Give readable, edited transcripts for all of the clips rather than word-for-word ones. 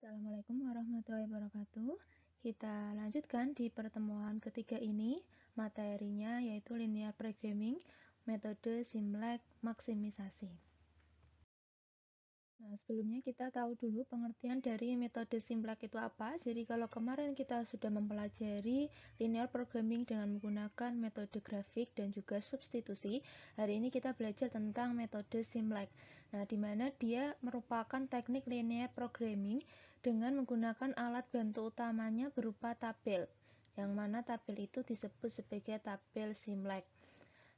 Assalamualaikum warahmatullahi wabarakatuh. Kita lanjutkan di pertemuan ketiga ini, materinya yaitu linear programming, metode Simulak maksimisasi. Nah, sebelumnya kita tahu dulu pengertian dari metode Simulak itu apa. Jadi kalau kemarin kita sudah mempelajari linear programming dengan menggunakan metode grafik dan juga substitusi, hari ini kita belajar tentang metode Simulak. Nah, di mana dia merupakan teknik linear programming dengan menggunakan alat bantu utamanya berupa tabel, yang mana tabel itu disebut sebagai tabel Simulak.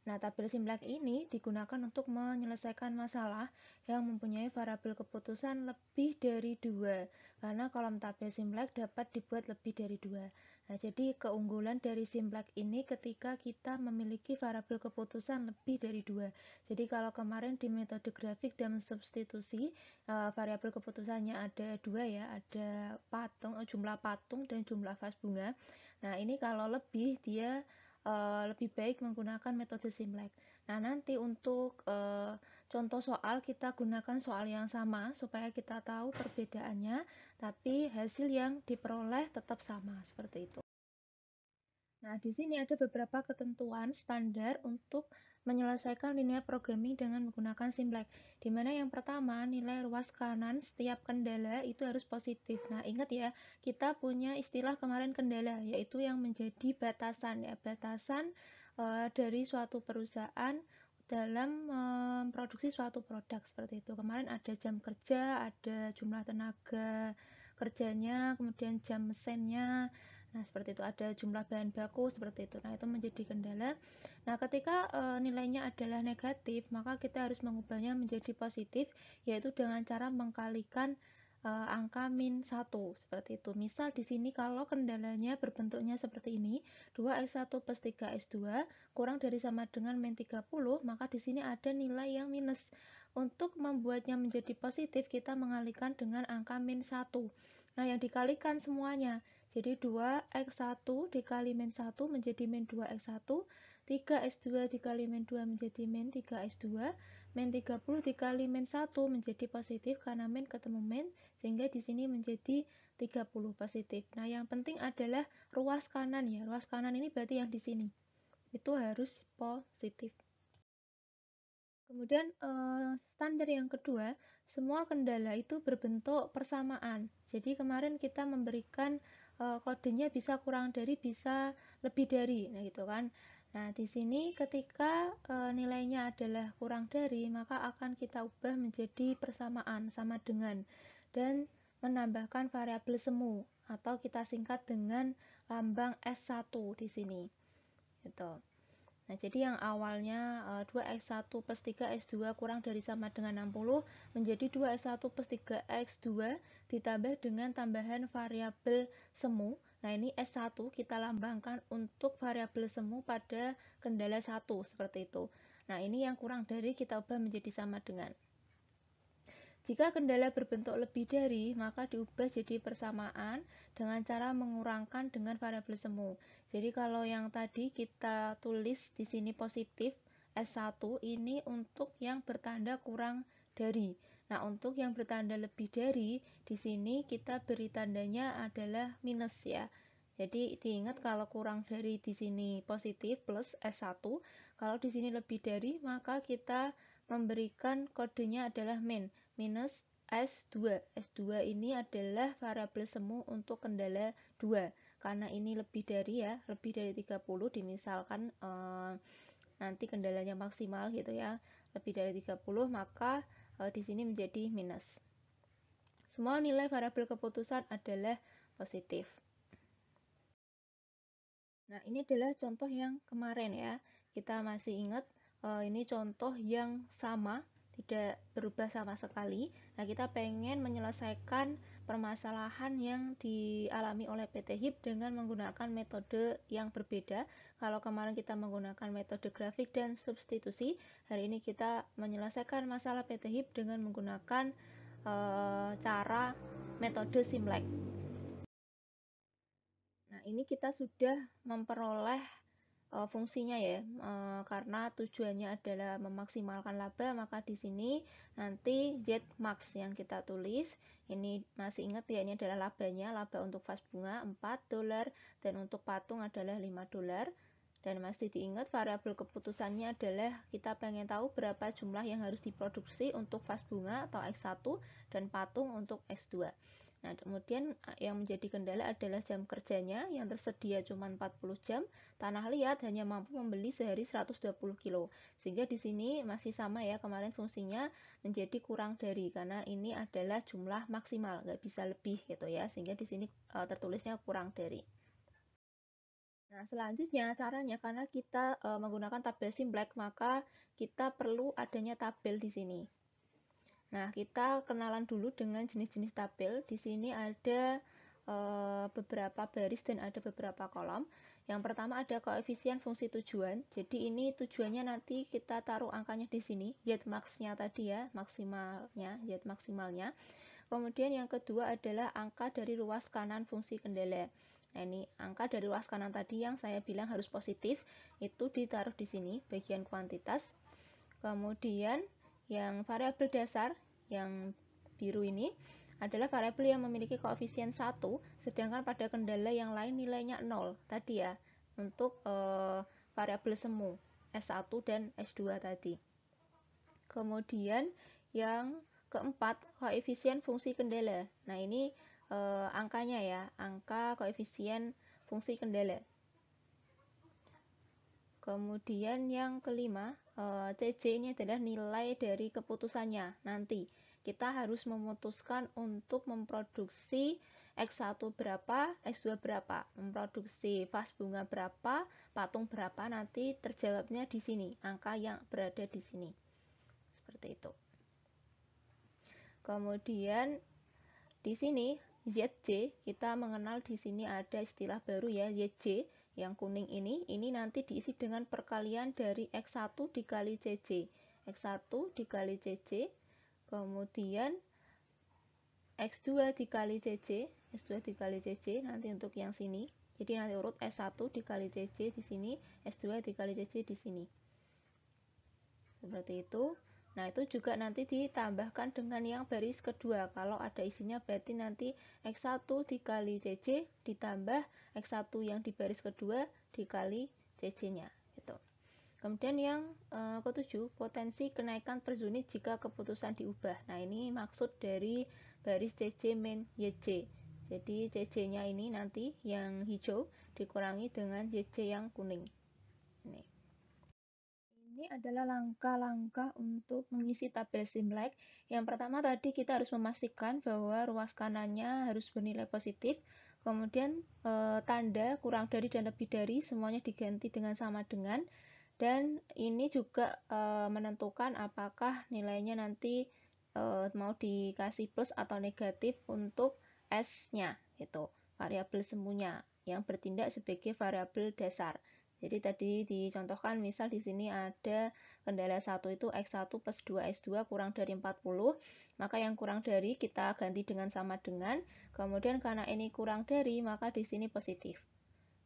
Nah, tabel Simulak ini digunakan untuk menyelesaikan masalah yang mempunyai variabel keputusan lebih dari 2, karena kolom tabel Simulak dapat dibuat lebih dari 2. Nah, jadi keunggulan dari Simulak ini ketika kita memiliki variabel keputusan lebih dari 2. Jadi kalau kemarin di metode grafik dan substitusi, variabel keputusannya ada 2 ya, ada patung, jumlah patung dan jumlah vas bunga. Nah, ini kalau lebih dia lebih baik menggunakan metode Simulak. Nah, nanti untuk contoh soal kita gunakan soal yang sama supaya kita tahu perbedaannya, tapi hasil yang diperoleh tetap sama seperti itu. Nah, di sini ada beberapa ketentuan standar untuk menyelesaikan linear programming dengan menggunakan Simulak. Di mana yang pertama, nilai ruas kanan setiap kendala itu harus positif. Nah, ingat ya, kita punya istilah kemarin kendala, yaitu yang menjadi batasan ya, batasan dari suatu perusahaan dalam memproduksi suatu produk seperti itu. Kemarin ada jam kerja, ada jumlah tenaga kerjanya, kemudian jam mesinnya. Nah, seperti itu, ada jumlah bahan baku seperti itu. Nah, itu menjadi kendala. Nah, ketika nilainya adalah negatif, maka kita harus mengubahnya menjadi positif, yaitu dengan cara mengkalikan angka min 1 seperti itu. Misal di sini kalau kendalanya berbentuknya seperti ini, 2x1 plus 3x2 kurang dari sama dengan min 30, maka di sini ada nilai yang minus. Untuk membuatnya menjadi positif, kita mengalihkan dengan angka min 1. Nah, yang dikalikan semuanya. Jadi 2x1 dikali min 1 menjadi min 2x1, 3x2 dikali min 2 menjadi min 3x2, min 30 dikali min 1 menjadi positif karena min ketemu min, sehingga di sini menjadi 30 positif. Nah, yang penting adalah ruas kanan ya. Ruas kanan ini berarti yang di sini. Itu harus positif. Kemudian standar yang kedua, semua kendala itu berbentuk persamaan. Jadi kemarin kita memberikan kodenya bisa kurang dari, bisa lebih dari. Nah, gitu kan. Nah, di sini ketika nilainya adalah kurang dari, maka akan kita ubah menjadi persamaan sama dengan dan menambahkan variabel semu atau kita singkat dengan lambang S1 di sini. Gitu. Nah, jadi yang awalnya 2x1 plus 3x2 kurang dari sama dengan 60 menjadi 2x1 plus 3x2 ditambah dengan tambahan variabel semu. Nah, ini S1 kita lambangkan untuk variabel semu pada kendala 1 seperti itu. Nah, ini yang kurang dari kita ubah menjadi sama dengan. Jika kendala berbentuk lebih dari, maka diubah jadi persamaan dengan cara mengurangkan dengan variabel semu. Jadi kalau yang tadi kita tulis di sini positif, S1 ini untuk yang bertanda kurang dari. Nah, untuk yang bertanda lebih dari, di sini kita beri tandanya adalah minus ya. Jadi diingat kalau kurang dari di sini positif plus S1, kalau di sini lebih dari, maka kita memberikan kodenya adalah min. Minus S2. S2 ini adalah variabel semu untuk kendala 2. Karena ini lebih dari ya, lebih dari 30, dimisalkan nanti kendalanya maksimal gitu ya, lebih dari 30, maka di sini menjadi minus. Semua nilai variabel keputusan adalah positif. Nah, ini adalah contoh yang kemarin ya. Kita masih ingat ini contoh yang sama, tidak berubah sama sekali. Nah, kita pengen menyelesaikan permasalahan yang dialami oleh PT HIP dengan menggunakan metode yang berbeda. Kalau kemarin kita menggunakan metode grafik dan substitusi, hari ini kita menyelesaikan masalah PT HIP dengan menggunakan cara metode Simulak. Nah, ini kita sudah memperoleh fungsinya ya, karena tujuannya adalah memaksimalkan laba, maka di sini nanti Z max yang kita tulis. Ini masih ingat ya, ini adalah labanya, laba untuk vas bunga $4 dan untuk patung adalah $5. Dan masih diingat variabel keputusannya adalah kita pengen tahu berapa jumlah yang harus diproduksi untuk vas bunga atau X1 dan patung untuk X2. Nah, kemudian yang menjadi kendala adalah jam kerjanya yang tersedia cuma 40 jam. Tanah liat hanya mampu membeli sehari 120 kilo. Sehingga di sini masih sama ya, kemarin fungsinya menjadi kurang dari, karena ini adalah jumlah maksimal, nggak bisa lebih gitu ya. Sehingga di sini tertulisnya kurang dari. Nah, selanjutnya caranya, karena kita menggunakan tabel Simplex, maka kita perlu adanya tabel di sini. Nah, kita kenalan dulu dengan jenis-jenis tabel. Di sini ada beberapa baris dan ada beberapa kolom. Yang pertama ada koefisien fungsi tujuan. Jadi ini tujuannya nanti kita taruh angkanya di sini, Z max-nya tadi ya, maksimalnya, Z maksimalnya. Kemudian yang kedua adalah angka dari ruas kanan fungsi kendala. Nah, ini angka dari ruas kanan tadi yang saya bilang harus positif, itu ditaruh di sini, bagian kuantitas. Kemudian yang variabel dasar, yang biru ini, adalah variabel yang memiliki koefisien 1, sedangkan pada kendala yang lain nilainya 0 tadi ya, untuk variabel semu S1 dan S2 tadi. Kemudian yang keempat, koefisien fungsi kendala. Nah, ini angkanya ya, angka koefisien fungsi kendala. Kemudian yang kelima, CC ini adalah nilai dari keputusannya. Nanti kita harus memutuskan untuk memproduksi X1 berapa, X2 berapa, memproduksi vas bunga berapa, patung berapa, nanti terjawabnya di sini, angka yang berada di sini. Seperti itu. Kemudian di sini ZJ, kita mengenal di sini ada istilah baru ya, ZJ. Yang kuning ini nanti diisi dengan perkalian dari X1 dikali CC. X1 dikali CC, kemudian X2 dikali CC, X2 dikali CC, nanti untuk yang sini. Jadi nanti urut S1 dikali CC di sini, S2 dikali CC di sini. Seperti itu. Nah, itu juga nanti ditambahkan dengan yang baris kedua. Kalau ada isinya berarti nanti X1 dikali CC ditambah X1 yang di baris kedua dikali CC-nya. Gitu. Kemudian yang ketujuh, potensi kenaikan per unit jika keputusan diubah. Nah, ini maksud dari baris CC min YC. Jadi CC-nya ini nanti yang hijau dikurangi dengan YC yang kuning. Ini. Ini adalah langkah-langkah untuk mengisi tabel Simplex. Yang pertama tadi kita harus memastikan bahwa ruas kanannya harus bernilai positif. Kemudian tanda kurang dari dan lebih dari semuanya diganti dengan sama dengan. Dan ini juga menentukan apakah nilainya nanti mau dikasih plus atau negatif untuk S-nya, gitu, variabel semuanya yang bertindak sebagai variabel dasar. Jadi tadi dicontohkan misal di sini ada kendala 1 itu X1 plus 2X2 kurang dari 40, maka yang kurang dari kita ganti dengan sama dengan, kemudian karena ini kurang dari maka di sini positif.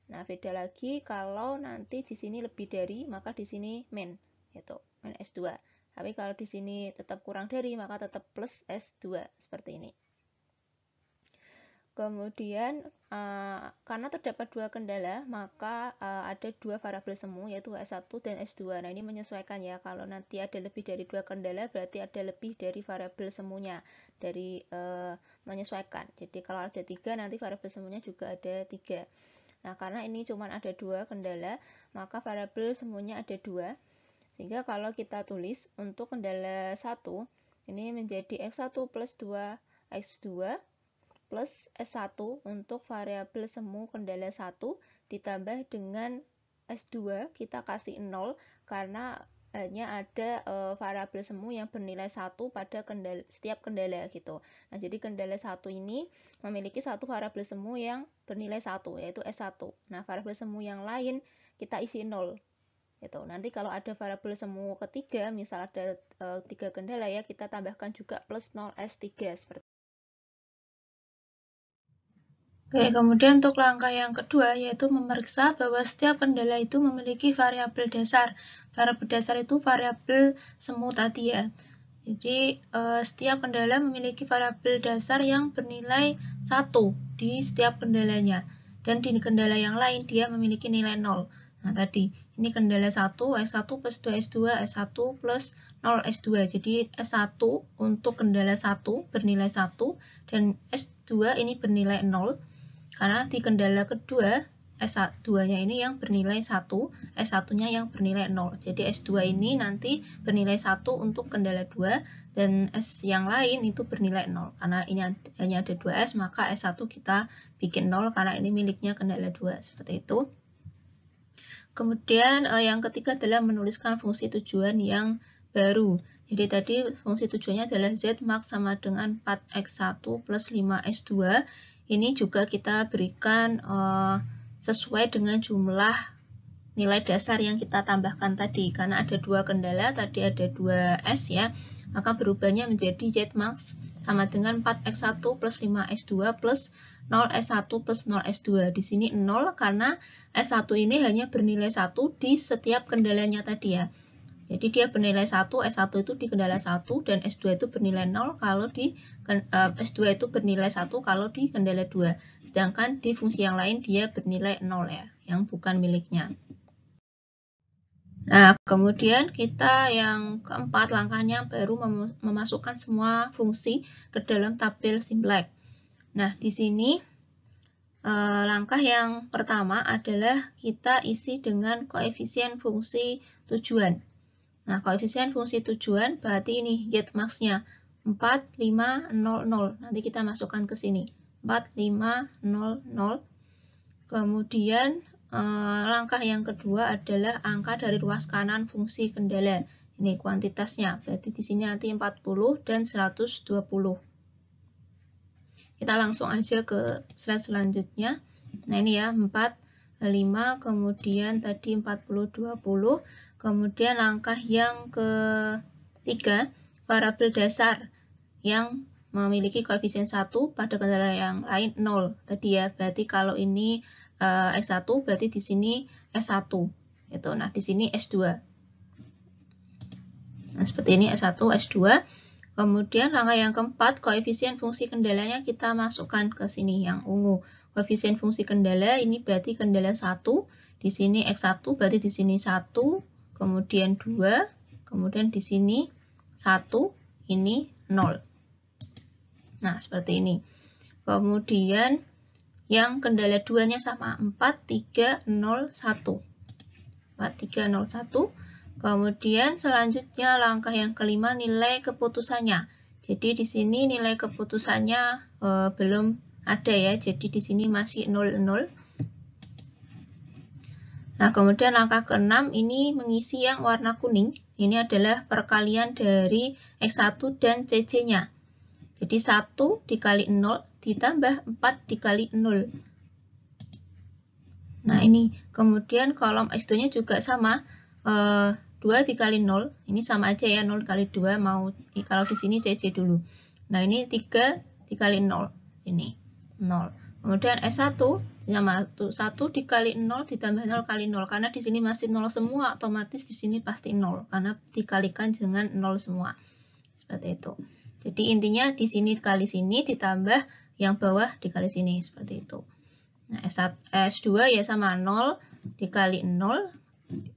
Nah, beda lagi kalau nanti di sini lebih dari, maka di sini min, gitu, min S2. Tapi kalau di sini tetap kurang dari, maka tetap plus S2, seperti ini. Kemudian karena terdapat dua kendala, maka ada dua variabel semu, yaitu S1 dan S2. Nah, ini menyesuaikan ya, kalau nanti ada lebih dari dua kendala berarti ada lebih dari variabel semunya, dari menyesuaikan. Jadi kalau ada 3 nanti variabel semunya juga ada 3. Nah, karena ini cuma ada dua kendala, maka variabel semuanya ada 2. Sehingga kalau kita tulis untuk kendala 1, ini menjadi X1 plus 2 X2 plus S1 untuk variabel semu kendala 1 ditambah dengan S2 kita kasih 0 karena hanya ada variabel semu yang bernilai 1 pada setiap kendala gitu. Nah, jadi kendala 1 ini memiliki satu variabel semu yang bernilai 1 yaitu S1. Nah, variabel semu yang lain kita isi 0 gitu. Nanti kalau ada variabel semu ketiga, misal ada 3 kendala ya, kita tambahkan juga plus 0 S3 seperti Oke, kemudian untuk langkah yang kedua yaitu memeriksa bahwa setiap kendala itu memiliki variabel dasar. Variabel dasar itu variabel semu tadi ya. Jadi setiap kendala memiliki variabel dasar yang bernilai 1 di setiap kendalanya. Dan di kendala yang lain dia memiliki nilai 0. Nah tadi, ini kendala 1, S1 plus 2S2, S1 plus 0 S2. Jadi S1 untuk kendala 1 bernilai 1, dan S2 ini bernilai 0. Karena di kendala kedua, S2-nya ini yang bernilai 1, S1-nya yang bernilai 0. Jadi S2 ini nanti bernilai 1 untuk kendala 2, dan S yang lain itu bernilai 0. Karena ini hanya ada 2S, maka S1 kita bikin 0 karena ini miliknya kendala 2. Seperti itu. Kemudian yang ketiga adalah menuliskan fungsi tujuan yang baru. Jadi tadi fungsi tujuannya adalah Z-max sama dengan 4X1 plus 5S2. Ini juga kita berikan sesuai dengan jumlah nilai dasar yang kita tambahkan tadi. Karena ada 2 kendala, tadi ada 2S ya, maka berubahnya menjadi Z-max sama dengan 4X1 plus 5S2 plus 0S1 plus 0S2. Di sini 0 karena S1 ini hanya bernilai 1 di setiap kendalanya tadi ya. Jadi dia bernilai 1, S1 itu di kendala 1, dan S2 itu bernilai 0 kalau di S2 itu bernilai 1 kalau di kendala 2. Sedangkan di fungsi yang lain dia bernilai 0 ya, yang bukan miliknya. Nah, kemudian kita yang keempat langkahnya baru memasukkan semua fungsi ke dalam tabel Simplex. Nah, di sini langkah yang pertama adalah kita isi dengan koefisien fungsi tujuan. Nah, koefisien fungsi tujuan berarti ini Z-max-nya 4, 5, 0, 0. Nanti kita masukkan ke sini. 4, 5, 0, 0. Kemudian langkah yang kedua adalah angka dari ruas kanan fungsi kendala. Ini kuantitasnya, berarti di sini nanti 40 dan 120. Kita langsung aja ke slide selanjutnya. Nah ini ya, 4, 5, kemudian tadi 40, 20. Kemudian langkah yang ketiga, variabel dasar yang memiliki koefisien 1 pada kendala yang lain 0. Tadi ya, berarti kalau ini S1 berarti di sini S1 gitu. Nah, di sini S2. Nah, seperti ini S1, S2. Kemudian langkah yang keempat, koefisien fungsi kendalanya kita masukkan ke sini yang ungu. Koefisien fungsi kendala ini berarti kendala 1, di sini X1 berarti di sini 1, kemudian 2, kemudian di sini 1, ini 0. Nah, seperti ini. Kemudian yang kendala 2-nya sama 4, 3, 0, 1. 4, 3, 0, 1. Kemudian selanjutnya langkah yang kelima, nilai keputusannya. Jadi di sini nilai keputusannya belum ada ya, jadi di sini masih 0, 0. Nah, kemudian langkah ke-6 ini mengisi yang warna kuning. Ini adalah perkalian dari X1 dan CC-nya. Jadi 1 dikali 0 ditambah 4 dikali 0. Nah, ini kemudian kolom S2-nya juga sama. 2 dikali 0, ini sama aja ya, 0 kali 2, mau kalau di sini CC dulu. Nah, ini 3 dikali 0, ini 0. Kemudian S1 sama 1 dikali 0 ditambah 0 kali 0, karena di sini masih 0 semua, otomatis di sini pasti 0, karena dikalikan dengan 0 semua. Seperti itu. Jadi intinya di sini kali sini ditambah yang bawah dikali sini, seperti itu. Nah, S2 ya sama 0 dikali 0,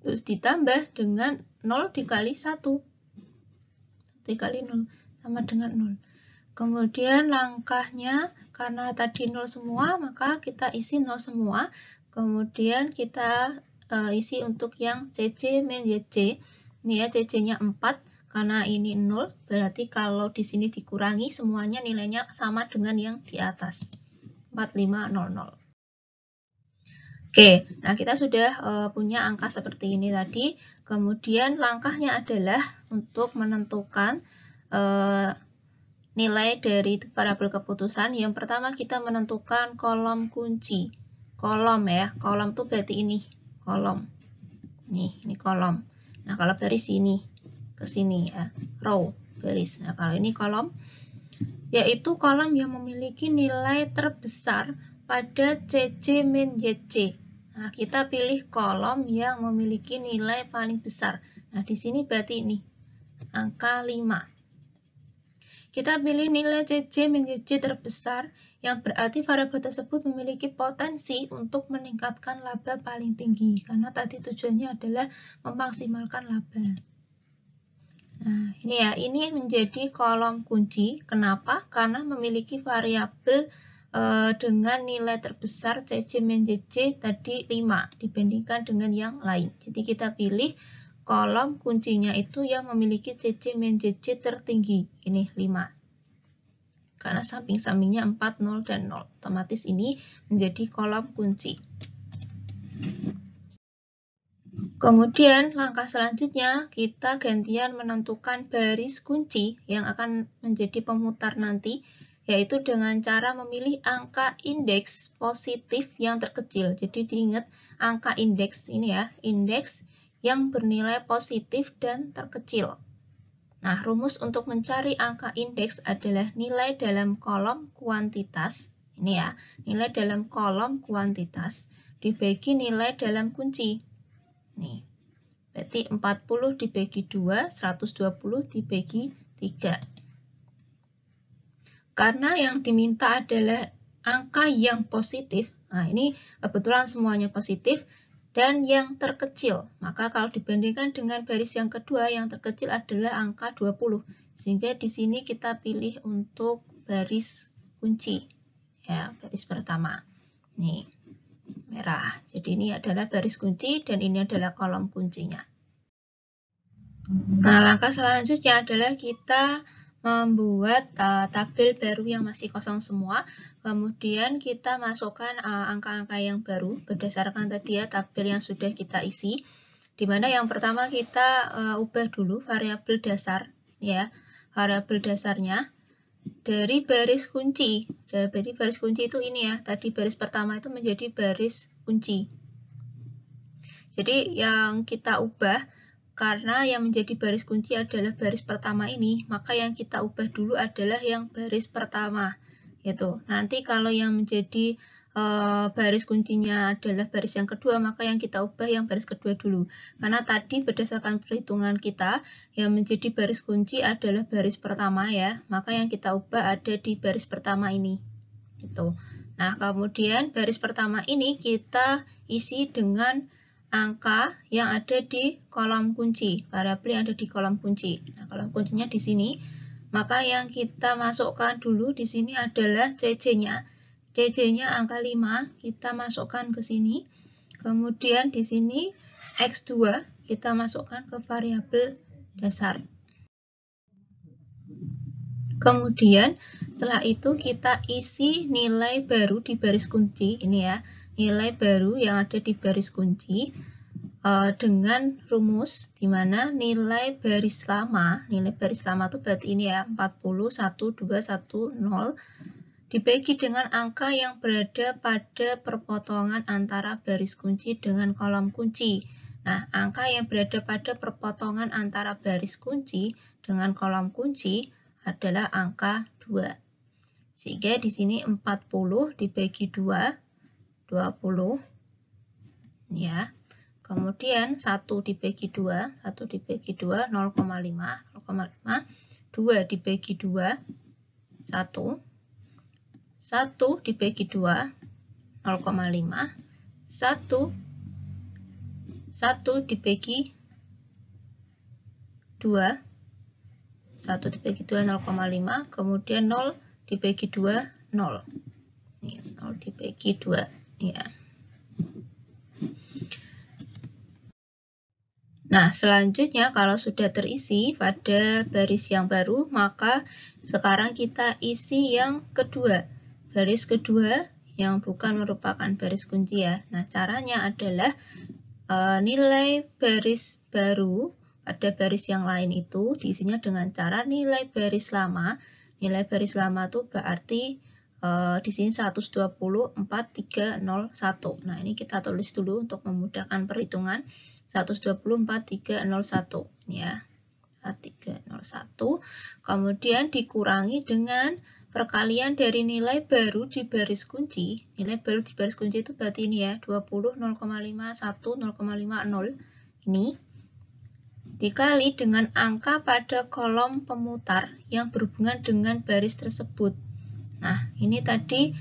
terus ditambah dengan 0 dikali 1. Dikali 0 sama dengan 0. Kemudian langkahnya, karena tadi 0 semua, maka kita isi 0 semua. Kemudian kita isi untuk yang CC min YC. Ini ya, CC-nya 4. Karena ini 0, berarti kalau di sini dikurangi, semuanya nilainya sama dengan yang di atas. 4500. Oke, nah kita sudah punya angka seperti ini tadi. Kemudian langkahnya adalah untuk menentukan nilai dari variabel keputusan. Yang pertama kita menentukan kolom kunci. Kolom ya, kolom itu berarti ini, kolom. Ini kolom. Nah, kalau baris ini ke sini ya, row, baris. Nah, kalau ini kolom, yaitu kolom yang memiliki nilai terbesar pada CC min YC. Nah, kita pilih kolom yang memiliki nilai paling besar. Nah, di sini berarti ini, angka 5. Kita pilih nilai CC min YC terbesar, yang berarti variabel tersebut memiliki potensi untuk meningkatkan laba paling tinggi. Karena tadi tujuannya adalah memaksimalkan laba. Nah, ini ya, ini menjadi kolom kunci. Kenapa? Karena memiliki variabel dengan nilai terbesar CC min YC tadi 5 dibandingkan dengan yang lain. Jadi kita pilih kolom kuncinya itu yang memiliki CC min YC tertinggi. Ini 5. Karena samping-sampingnya 4, 0, dan 0. Otomatis ini menjadi kolom kunci. Kemudian langkah selanjutnya kita gantian menentukan baris kunci yang akan menjadi pemutar nanti, yaitu dengan cara memilih angka indeks positif yang terkecil. Jadi diingat angka indeks ini ya, indeks yang bernilai positif dan terkecil. Nah, rumus untuk mencari angka indeks adalah nilai dalam kolom kuantitas, ini ya, nilai dalam kolom kuantitas dibagi nilai dalam kunci. Nih, berarti 40 dibagi 2, 120 dibagi 3. Karena yang diminta adalah angka yang positif, nah ini kebetulan semuanya positif, dan yang terkecil. Maka kalau dibandingkan dengan baris yang kedua, yang terkecil adalah angka 20. Sehingga di sini kita pilih untuk baris kunci. Ya, baris pertama. Nih, merah. Jadi ini adalah baris kunci dan ini adalah kolom kuncinya. Nah, langkah selanjutnya adalah kita membuat tabel baru yang masih kosong semua. Kemudian kita masukkan angka-angka yang baru berdasarkan tadi ya tabel yang sudah kita isi. Dimana yang pertama kita ubah dulu variabel dasar ya, variabel dasarnya dari baris kunci. Dari baris kunci itu ini ya, tadi baris pertama itu menjadi baris kunci. Jadi yang kita ubah karena yang menjadi baris kunci adalah baris pertama ini, maka yang kita ubah dulu adalah yang baris pertama. Gitu. Nanti kalau yang menjadi baris kuncinya adalah baris yang kedua, maka yang kita ubah yang baris kedua dulu. Karena tadi berdasarkan perhitungan kita, yang menjadi baris kunci adalah baris pertama ya, maka yang kita ubah ada di baris pertama ini. Gitu. Nah, kemudian baris pertama ini kita isi dengan angka yang ada di kolom kunci, variabel yang ada di kolom kunci. Nah, kolom kuncinya di sini. Maka yang kita masukkan dulu di sini adalah CC-nya. CC-nya angka 5, kita masukkan ke sini. Kemudian di sini X2 kita masukkan ke variabel dasar. Kemudian setelah itu kita isi nilai baru di baris kunci, ini ya. Nilai baru yang ada di baris kunci dengan rumus di mana nilai baris lama itu berarti ini ya 40, 1, 2, 1, 0 dibagi dengan angka yang berada pada perpotongan antara baris kunci dengan kolom kunci. Nah, angka yang berada pada perpotongan antara baris kunci dengan kolom kunci adalah angka 2. Sehingga di sini 40 dibagi 2, 20 ya. Kemudian 1 dibagi 2, 1 dibagi 2 0,5, 0,5, 2 dibagi 2 1, 1 dibagi 2 0,5, 1 dibagi 2 1 dibagi 2 0,5, kemudian 0 dibagi 2 0. Ini 0 dibagi 2 ya. Nah, selanjutnya kalau sudah terisi pada baris yang baru, maka sekarang kita isi yang kedua. Baris kedua yang bukan merupakan baris kunci ya. Nah, caranya adalah nilai baris baru pada baris yang lain itu diisinya dengan cara nilai baris lama. Nilai baris lama itu berarti di sini 120, 4, 3, 0, 1. Nah, ini kita tulis dulu untuk memudahkan perhitungan. 120, 4, 3, 0, 1. Ya. 4, 3, 0, 1. Kemudian dikurangi dengan perkalian dari nilai baru di baris kunci. Nilai baru di baris kunci itu berarti ini ya, 20, 0,51, 0,50. Ini dikali dengan angka pada kolom pemutar yang berhubungan dengan baris tersebut. Nah, ini tadi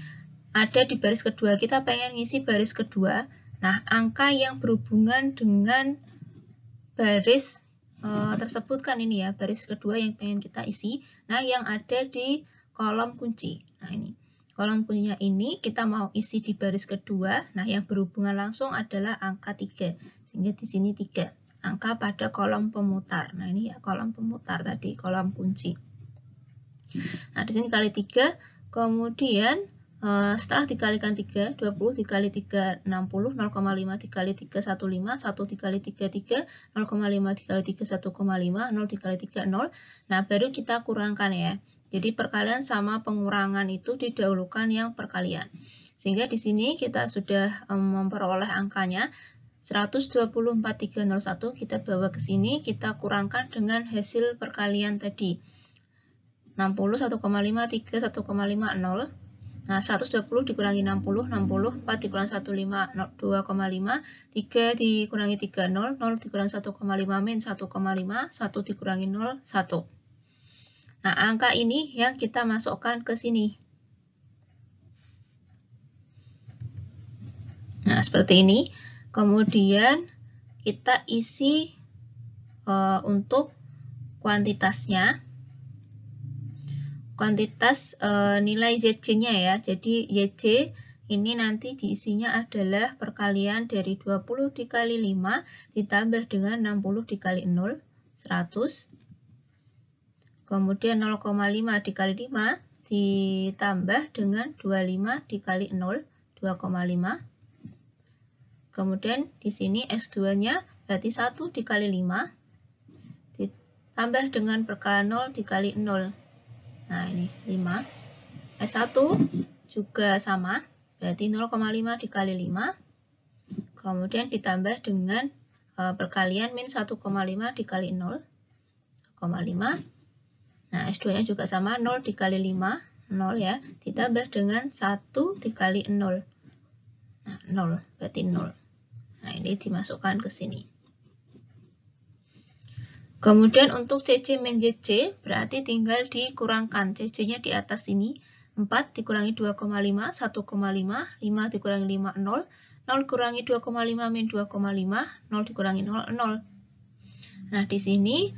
ada di baris kedua, kita pengen ngisi baris kedua. Nah, angka yang berhubungan dengan baris tersebut kan ini ya, baris kedua yang pengen kita isi. Nah, yang ada di kolom kunci. Nah, ini kolom kuncinya ini kita mau isi di baris kedua. Nah, yang berhubungan langsung adalah angka 3. Sehingga di sini 3. Angka pada kolom pemutar. Nah, ini ya kolom pemutar tadi, kolom kunci. Nah, di sini kali 3. Kemudian setelah dikalikan 3, 20 dikali 3, 60, 0,5 dikali 3, 15, 1 dikali 3, 3, 0,5 dikali 3, 1,5, 0 dikali 3, 0. Nah, baru kita kurangkan ya. Jadi perkalian sama pengurangan itu didahulukan yang perkalian. Sehingga di sini kita sudah memperoleh angkanya 124.301, kita bawa ke sini, kita kurangkan dengan hasil perkalian tadi. 60, 1,5, 3, 1,50. Nah, 120 dikurangi 60, 60, 4 dikurangi 15, 2,5, 3 dikurangi 3, 0, 0 dikurangi 1,5 min 1,5, 1 dikurangi 0, 1. Nah, angka ini yang kita masukkan ke sini. Nah, seperti ini. Kemudian kita isi untuk kuantitasnya. Kuantitas nilai ZC-nya ya. Jadi YC ini nanti diisinya adalah perkalian dari 20 dikali 5 ditambah dengan 60 dikali 0, 100. Kemudian 0,5 dikali 5 ditambah dengan 25 dikali 0, 2,5. Kemudian di sini X2-nya berarti 1 dikali 5 ditambah dengan perkalian 0 dikali 0. Nah, ini 5. S1 juga sama, berarti 0,5 dikali 5. Kemudian ditambah dengan perkalian min 1,5 dikali 0, 0,5. Nah, S2-nya juga sama, 0 dikali 5, 0 ya, ditambah dengan 1 dikali 0. Nah, 0, berarti 0. Nah, ini dimasukkan ke sini. Kemudian untuk CC min YC berarti tinggal dikurangkan. CC-nya di atas ini. 4 dikurangi 2,5, 1,5. 5 dikurangi 5, 0. 0 kurangi 2,5 min 2,5. 0 dikurangi 0, 0. Nah, di sini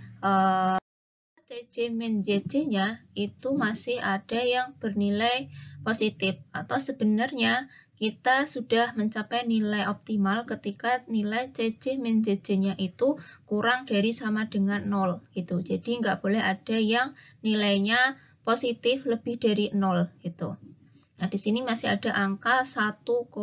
CC min YC-nya itu masih ada yang bernilai positif. Atau sebenarnya kita sudah mencapai nilai optimal ketika nilai CC min YC-nya itu kurang dari sama dengan 0 gitu. Jadi nggak boleh ada yang nilainya positif lebih dari 0 gitu. Nah, di sini masih ada angka 1,5.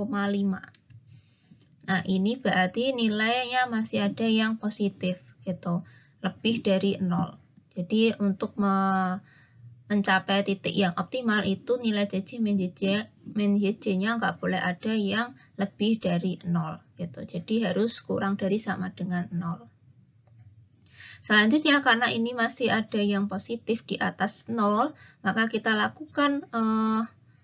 Nah, ini berarti nilainya masih ada yang positif gitu, lebih dari 0. Jadi untuk mencapai titik yang optimal itu nilai CC min YC-nya nggak boleh ada yang lebih dari 0 gitu. Jadi harus kurang dari sama dengan 0. Selanjutnya karena ini masih ada yang positif di atas 0, maka kita lakukan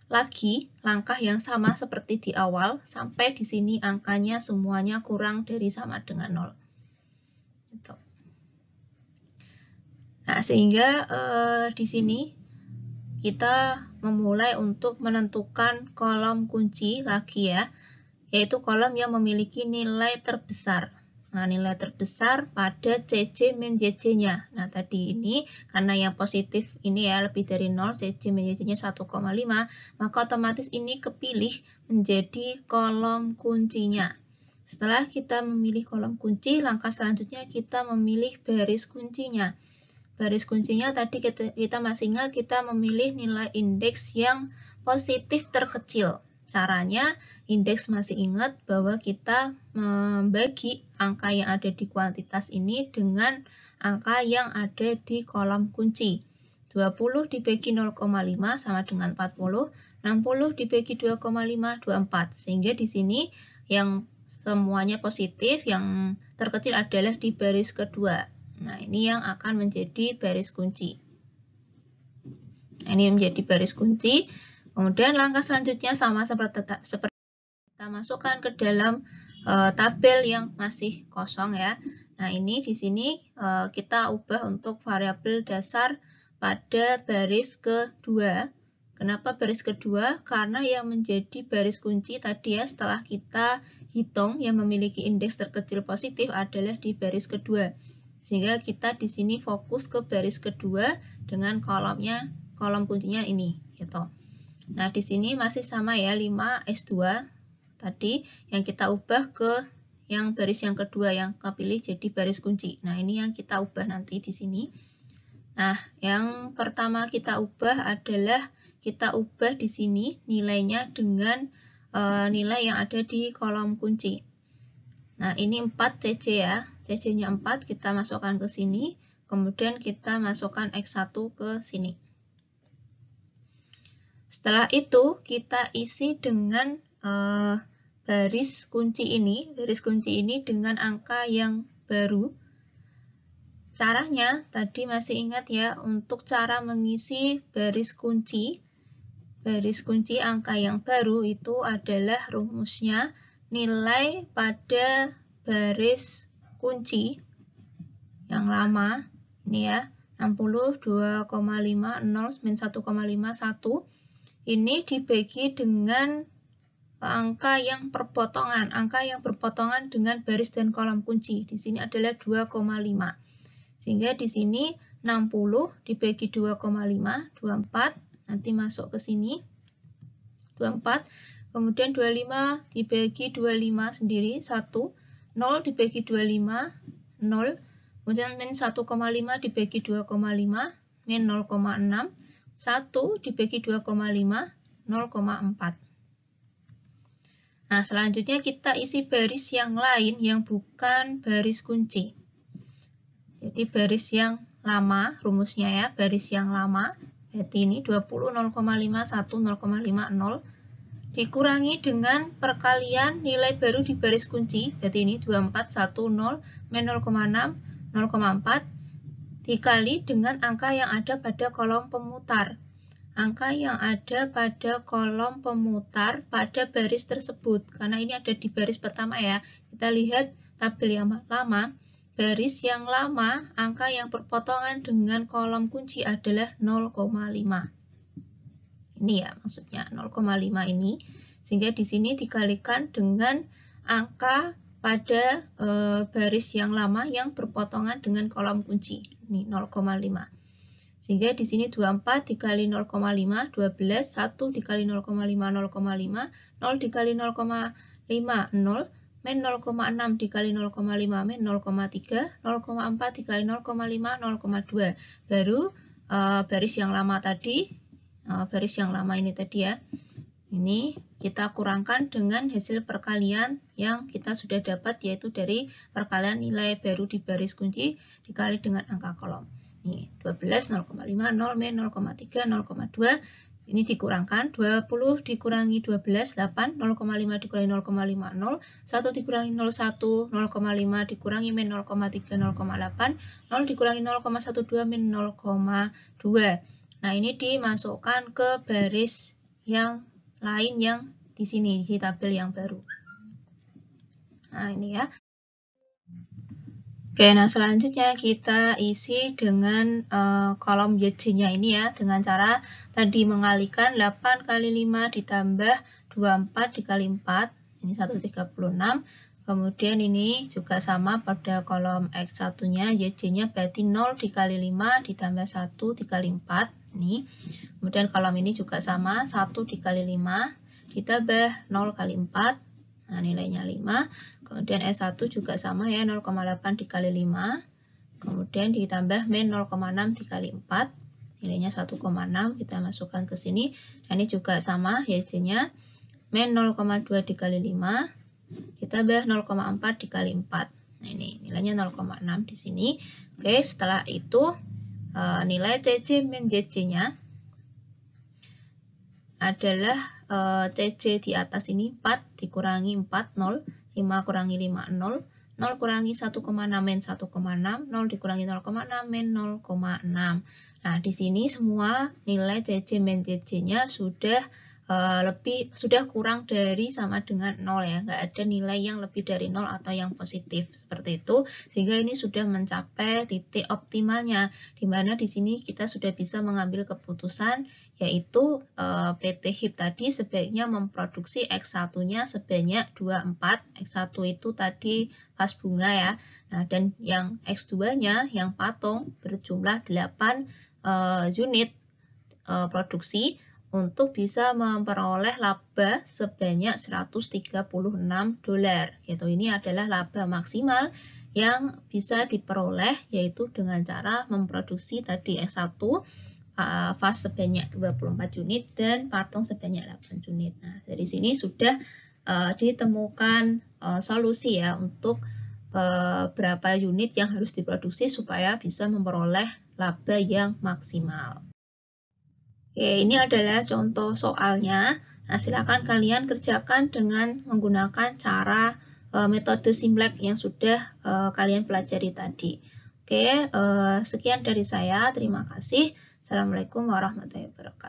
lagi langkah yang sama seperti di awal sampai di sini angkanya semuanya kurang dari sama dengan 0. Gitu. Nah, sehingga di sini kita memulai untuk menentukan kolom kunci lagi ya, yaitu kolom yang memiliki nilai terbesar. Nah, nilai terbesar pada CC min YC-nya. Nah, tadi ini karena yang positif ini ya lebih dari 0, CC min YC-nya 1,5, maka otomatis ini kepilih menjadi kolom kuncinya. Setelah kita memilih kolom kunci, langkah selanjutnya kita memilih baris kuncinya. Baris kuncinya tadi kita masih ingat kita memilih nilai indeks yang positif terkecil. Caranya indeks masih ingat bahwa kita membagi angka yang ada di kuantitas ini dengan angka yang ada di kolom kunci. 20 dibagi 0,5 sama dengan 40, 60 dibagi 2,5, 24. Sehingga di sini yang semuanya positif, yang terkecil adalah di baris kedua. Nah, ini yang akan menjadi baris kunci. Nah, Nah, ini menjadi baris kunci. Kemudian langkah selanjutnya sama seperti kita masukkan ke dalam tabel yang masih kosong ya. Nah, ini di sini kita ubah untuk variabel dasar pada baris kedua. Kenapa baris kedua? Karena yang menjadi baris kunci tadi ya, setelah kita hitung yang memiliki indeks terkecil positif adalah di baris kedua. Sehingga kita di sini fokus ke baris kedua dengan kolom kuncinya ini gitu. Nah, di sini masih sama ya, 5S2 tadi yang kita ubah ke yang baris yang kedua yang kepilih jadi baris kunci. Nah, ini yang kita ubah nanti di sini. Nah, yang pertama kita ubah adalah kita ubah di sini nilainya dengan nilai yang ada di kolom kunci. Nah, ini 4 CC ya. CC-nya 4 kita masukkan ke sini, kemudian kita masukkan X1 ke sini. Setelah itu kita isi dengan baris kunci ini dengan angka yang baru. Caranya tadi masih ingat ya, untuk cara mengisi baris kunci angka yang baru itu adalah rumusnya nilai pada baris kunci yang lama, ini ya, 62,50 min 1,51, ini dibagi dengan angka yang berpotongan dengan baris dan kolom kunci. Di sini adalah 2,5. Sehingga di sini 60 dibagi 2,5, 24, nanti masuk ke sini. 24, kemudian 25 dibagi 25 sendiri, 1, 0 dibagi 25, 0, kemudian min 1,5 dibagi 2,5, min 0,6, 1 dibagi 2,5, 0,4. Nah, selanjutnya kita isi baris yang lain yang bukan baris kunci. Jadi baris yang lama, rumusnya ya, baris yang lama, berarti ini 20, 0,5, 1, 0,50, dikurangi dengan perkalian nilai baru di baris kunci, berarti ini 24, 1, 0, min 0,6, 0,4, dikali dengan angka yang ada pada kolom pemutar. Angka yang ada pada kolom pemutar pada baris tersebut, karena ini ada di baris pertama ya. Kita lihat tabel yang lama, baris yang lama, angka yang berpotongan dengan kolom kunci adalah 0,5. Ini ya maksudnya 0,5 ini, sehingga di sini dikalikan dengan angka pada baris yang lama yang berpotongan dengan kolom kunci, ini 0,5. Sehingga di sini 24 dikali 0,5, 12, 1 dikali 0,5, 0,5, 0 dikali 0,5, 0, min 0,6 dikali 0,5, min 0,3, 0,4 dikali 0,5, 0,2. Baru baris yang lama tadi, baris yang lama ini tadi ya, ini kita kurangkan dengan hasil perkalian yang kita sudah dapat, yaitu dari perkalian nilai baru di baris kunci dikali dengan angka kolom. Ini 12, 0,5, 0, min 0,3, 0,2. Ini dikurangkan, 20 dikurangi 12, 8, 0,5 dikurangi 0,5, 0, 1 dikurangi 0,1, 0,5 dikurangi min 0,3, 0,8, 0 dikurangi 0,12, min 0,2. Nah, ini dimasukkan ke baris yang lain yang di sini, di tabel yang baru. Nah, ini ya. Oke, nah selanjutnya kita isi dengan kolom YC-nya ini ya, dengan cara tadi mengalikan 8 kali 5 ditambah 24 dikali 4, ini 136. Kemudian ini juga sama pada kolom X1-nya, YC-nya berarti 0 dikali 5 ditambah 1 dikali 4, ini. Kemudian kolom ini juga sama, 1 dikali 5 ditambah 0 kali 4, nah, nilainya 5. Kemudian S1 juga sama ya, 0,8 dikali 5. Kemudian ditambah min 0,6 dikali 4. Nilainya 1,6. Kita masukkan ke sini. Dan ini juga sama, YC-nya min 0,2 dikali 5. Ditambah 0,4 dikali 4. Nah, ini nilainya 0,6 di sini. Oke, setelah itu nilai CC min YC-nya adalah CC di atas ini 4 dikurangi 4, 0, 5 kurangi 5, 0, 0 kurangi 1,6 min 1,6, 0 dikurangi 0,6 min 0,6. Nah, di sini semua nilai CC min CC-nya sudah kurang dari sama dengan 0 ya, nggak ada nilai yang lebih dari 0 atau yang positif seperti itu, sehingga ini sudah mencapai titik optimalnya, di mana di sini kita sudah bisa mengambil keputusan, yaitu PT HIP tadi sebaiknya memproduksi X1-nya sebanyak 24, X1 itu tadi pas bunga ya, nah dan yang X2-nya yang patung berjumlah 8 unit produksi untuk bisa memperoleh laba sebanyak 136 dolar. Gitu. Ini adalah laba maksimal yang bisa diperoleh yaitu dengan cara memproduksi tadi S1 fast sebanyak 24 unit dan patung sebanyak 8 unit. Nah, dari sini sudah ditemukan solusi ya untuk berapa unit yang harus diproduksi supaya bisa memperoleh laba yang maksimal. Oke, ini adalah contoh soalnya. Nah, silakan kalian kerjakan dengan menggunakan cara metode Simlab yang sudah kalian pelajari tadi. Oke, sekian dari saya. Terima kasih. Assalamualaikum warahmatullahi wabarakatuh.